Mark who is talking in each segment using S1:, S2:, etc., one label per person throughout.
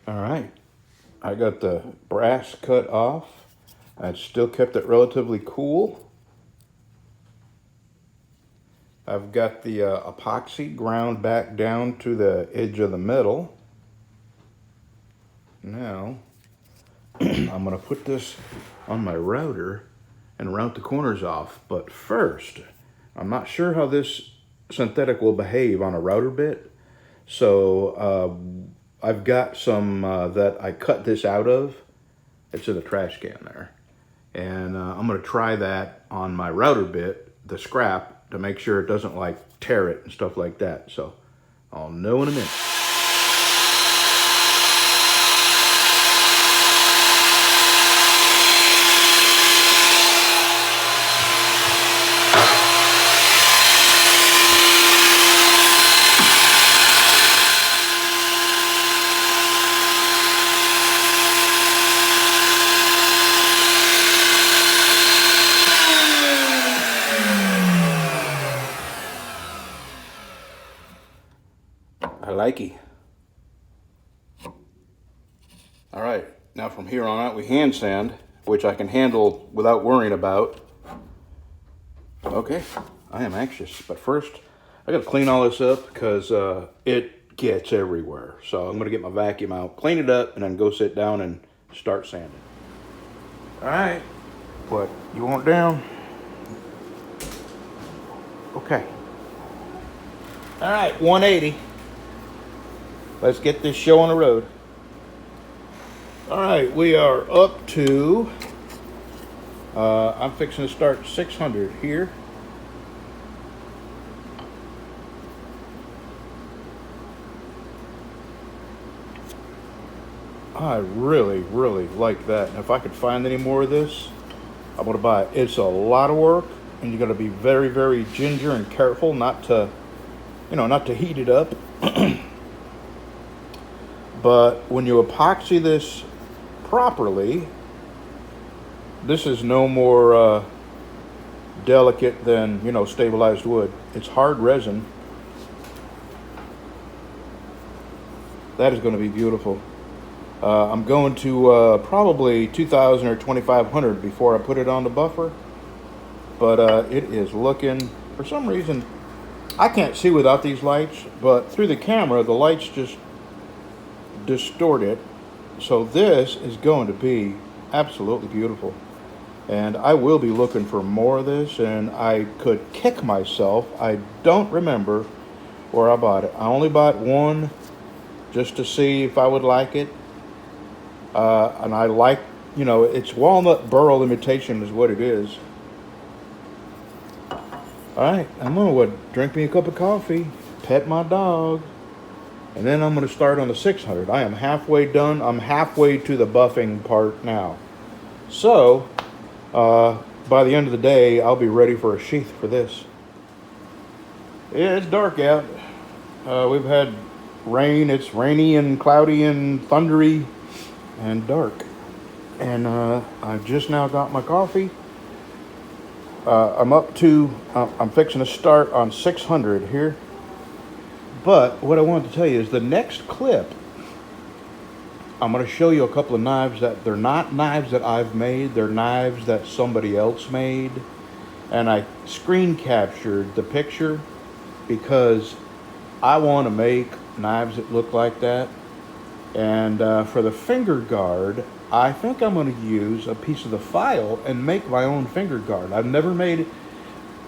S1: All right, I got the brass cut off. I still kept it relatively cool. I've got the epoxy ground back down to the edge of the metal. Now, I'm gonna put this on my router and route the corners off. But first, I'm not sure how this synthetic will behave on a router bit. So I've got some that I cut this out of. It's in the trash can there. And I'm gonna try that on my router bit, the scrap, to make sure it doesn't like tear it and stuff like that. So I'll know in a minute. I likey. All right, now from here on out we hand sand, which I can handle without worrying about. Okay, I am anxious, but first I gotta clean all this up because it gets everywhere. So I'm gonna get my vacuum out, clean it up, and then go sit down and start sanding. All right, what you want down? Okay. All right, 180. Let's get this show on the road. All right, we are up to, I'm fixing to start 600 here. I really, really like that. And if I could find any more of this, I'm gonna buy it. It's a lot of work, and you gotta be very, very ginger and careful not to, not to heat it up. But when you epoxy this properly, this is no more delicate than, stabilized wood. It's hard resin. That is going to be beautiful. I'm going to probably 2,000 or 2,500 before I put it on the buffer. But it is looking, for some reason, I can't see without these lights, but through the camera, the lights just distort it. So this is going to be absolutely beautiful. And I will be looking for more of this, and I could kick myself. I don't remember where I bought it. I only bought one just to see if I would like it. And I like, it's walnut burl imitation is what it is. All right, I'm gonna drink me a cup of coffee, pet my dog, and then I'm gonna start on the 600. I am halfway done. I'm halfway to the buffing part now. So, by the end of the day, I'll be ready for a sheath for this. Yeah, it's dark out. We've had rain. It's rainy and cloudy and thundery and dark. And I've just now got my coffee. I'm fixing to start on 600 here. But what I wanted to tell you is the next clip, I'm going to show you a couple of knives that they're not knives that I've made. They're knives that somebody else made. And I screen captured the picture because I want to make knives that look like that. And for the finger guard, I think I'm going to use a piece of the file and make my own finger guard. I've never made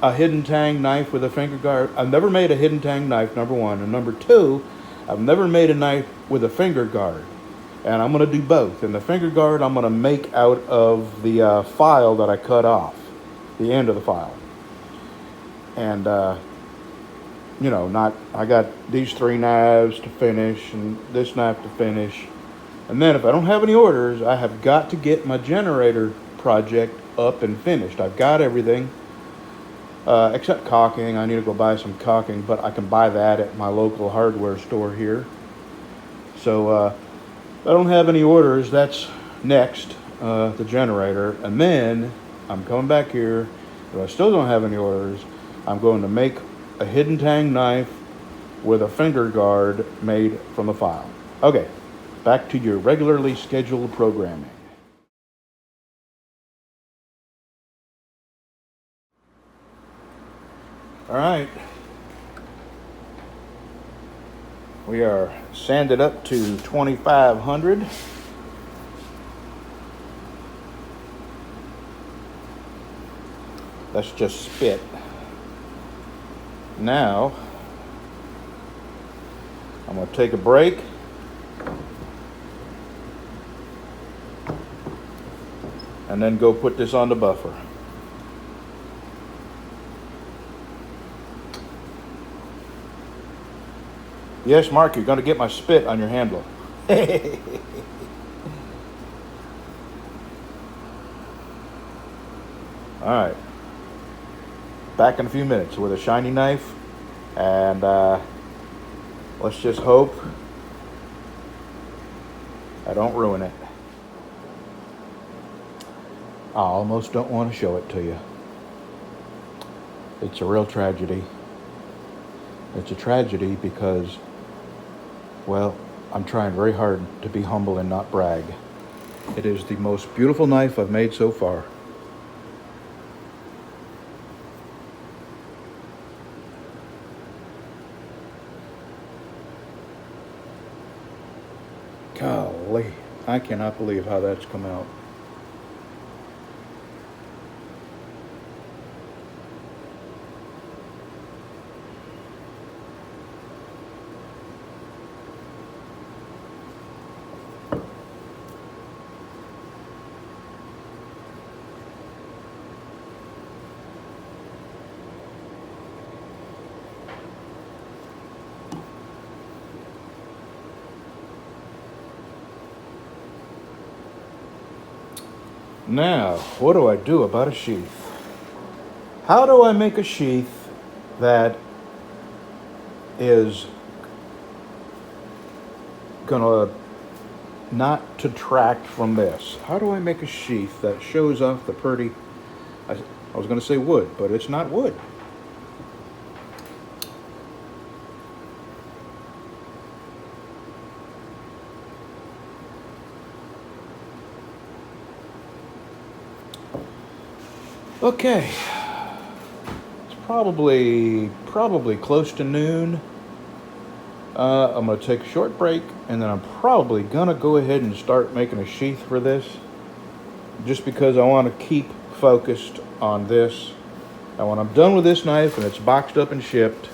S1: a hidden tang knife with a finger guard. I've never made a hidden tang knife, number one. And number two, I've never made a knife with a finger guard. And I'm going to do both. And the finger guard I'm going to make out of the file that I cut off, the end of the file. And, I got these 3 knives to finish and this knife to finish. And then if I don't have any orders, I have got to get my generator project up and finished. I've got everything except caulking. I need to go buy some caulking, but I can buy that at my local hardware store here. So if I don't have any orders, that's next, the generator. And then I'm coming back here. If I still don't have any orders, I'm going to make a hidden tang knife with a finger guard made from the file. Okay, back to your regularly scheduled programming. All right. We are sanded up to 2500. That's just spit. Now, I'm going to take a break. And then go put this on the buffer. Yes, Mark, you're going to get my spit on your handle. All right. Back in a few minutes with a shiny knife. And let's just hope I don't ruin it. I almost don't want to show it to you. It's a real tragedy. It's a tragedy because, well, I'm trying very hard to be humble and not brag. It is the most beautiful knife I've made so far. Golly, I cannot believe how that's come out. Now, what do I do about a sheath? How do I make a sheath that is gonna not detract from this? How do I make a sheath that shows off the pretty, I was gonna say wood, but it's not wood. Okay, it's probably close to noon. I'm gonna take a short break, and then I'm probably gonna go ahead and start making a sheath for this, just because I want to keep focused on this. And when I'm done with this knife and it's boxed up and shipped,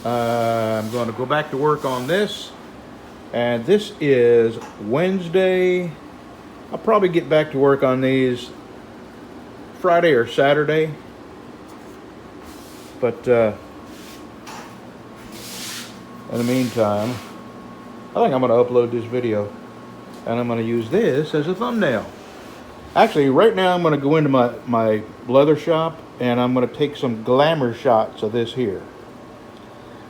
S1: I'm going to go back to work on this. And this is Wednesday. I'll probably get back to work on these Friday or Saturday, but in the meantime, I think I'm going to upload this video, and I'm going to use this as a thumbnail. Actually, right now I'm going to go into my leather shop, and I'm going to take some glamour shots of this here.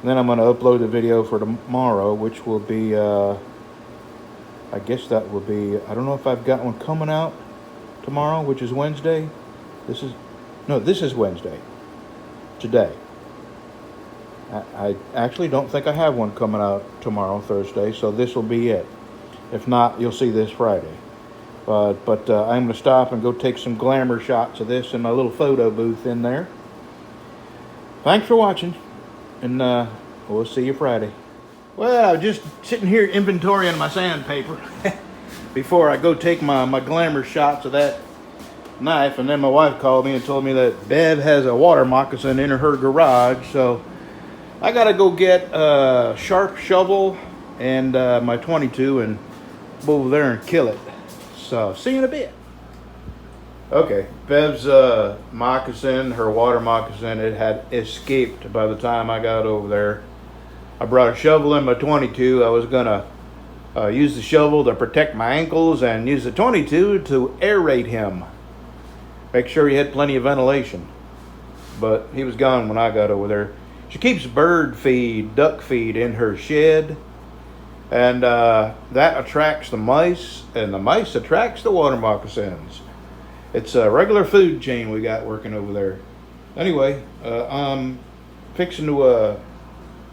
S1: And then I'm going to upload the video for tomorrow, which will be, I guess that will be, I don't know if I've got one coming out tomorrow, which is Wednesday. This is Wednesday, today. I actually don't think I have one coming out tomorrow, Thursday, so this will be it. If not, you'll see this Friday. But I'm going to stop and go take some glamour shots of this in my little photo booth in there. Thanks for watching, and we'll see you Friday. Well, I'm just sitting here inventorying my sandpaper before I go take my glamour shots of that knife, and then my wife called me and told me that Bev has a water moccasin in her garage, so I gotta go get a sharp shovel and my 22 and go over there and kill it. So see you in a bit. Okay, Bev's moccasin, her water moccasin, it had escaped by the time I got over there. I brought a shovel in my 22. I was gonna use the shovel to protect my ankles and use the 22 to aerate him. Make sure he had plenty of ventilation. But he was gone when I got over there. She keeps bird feed, duck feed in her shed. And that attracts the mice, and the mice attracts the water moccasins. It's a regular food chain we got working over there. Anyway, I'm fixing to,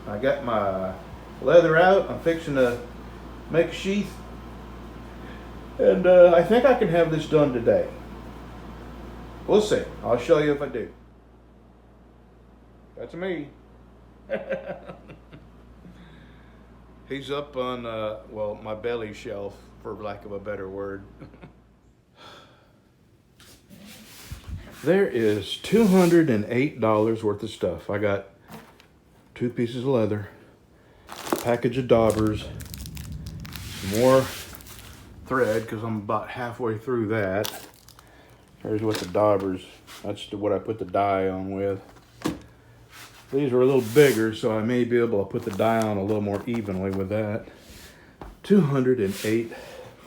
S1: I got my leather out. I'm fixing to make a sheath And I think I can have this done today. We'll see. I'll show you if I do. That's me. He's up on, well, my belly shelf, for lack of a better word. There is $208 worth of stuff. I got 2 pieces of leather, a package of daubers, some more thread because I'm about halfway through that. Here's what the daubers, that's what I put the dye on with. These are a little bigger, so I may be able to put the dye on a little more evenly with that. $208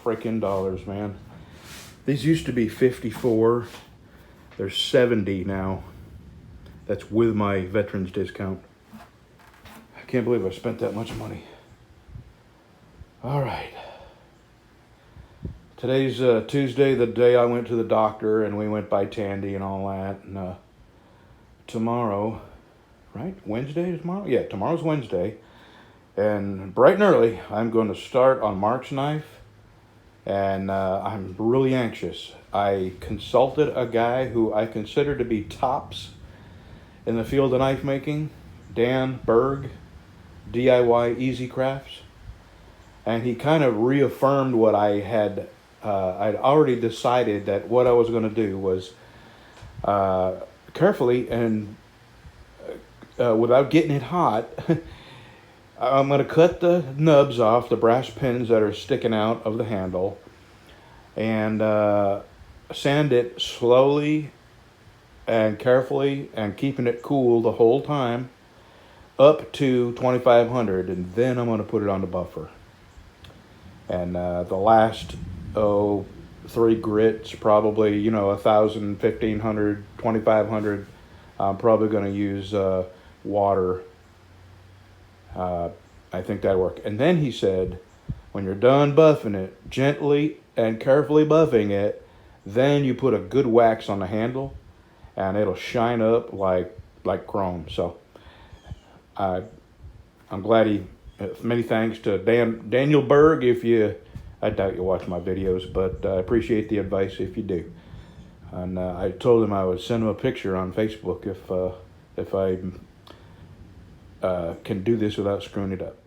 S1: freaking dollars, man. These used to be 54. They're 70 now. That's with my veterans discount. I can't believe I spent that much money. All right. Today's Tuesday, the day I went to the doctor, and we went by Tandy and all that. And tomorrow, right? Wednesday is tomorrow? Yeah, tomorrow's Wednesday. And bright and early, I'm going to start on Mark's knife. And I'm really anxious. I consulted a guy who I consider to be tops in the field of knife making, Dan Berg, DIY Easy Crafts. And he kind of reaffirmed what I had, I'd already decided that what I was going to do was carefully and without getting it hot, I'm going to cut the nubs off, the brass pins that are sticking out of the handle, and sand it slowly and carefully and keeping it cool the whole time up to 2500, and then I'm going to put it on the buffer. And the last, 3 grits, probably, 1000, 1500, 2500, I'm probably going to use water. I think that'll work. And then he said, when you're done buffing it, gently and carefully buffing it, then you put a good wax on the handle, and it'll shine up like chrome. So I'm glad he. Many thanks to Daniel Berg. I doubt you watch my videos, but I appreciate the advice if you do. And I told him I would send him a picture on Facebook if I can do this without screwing it up.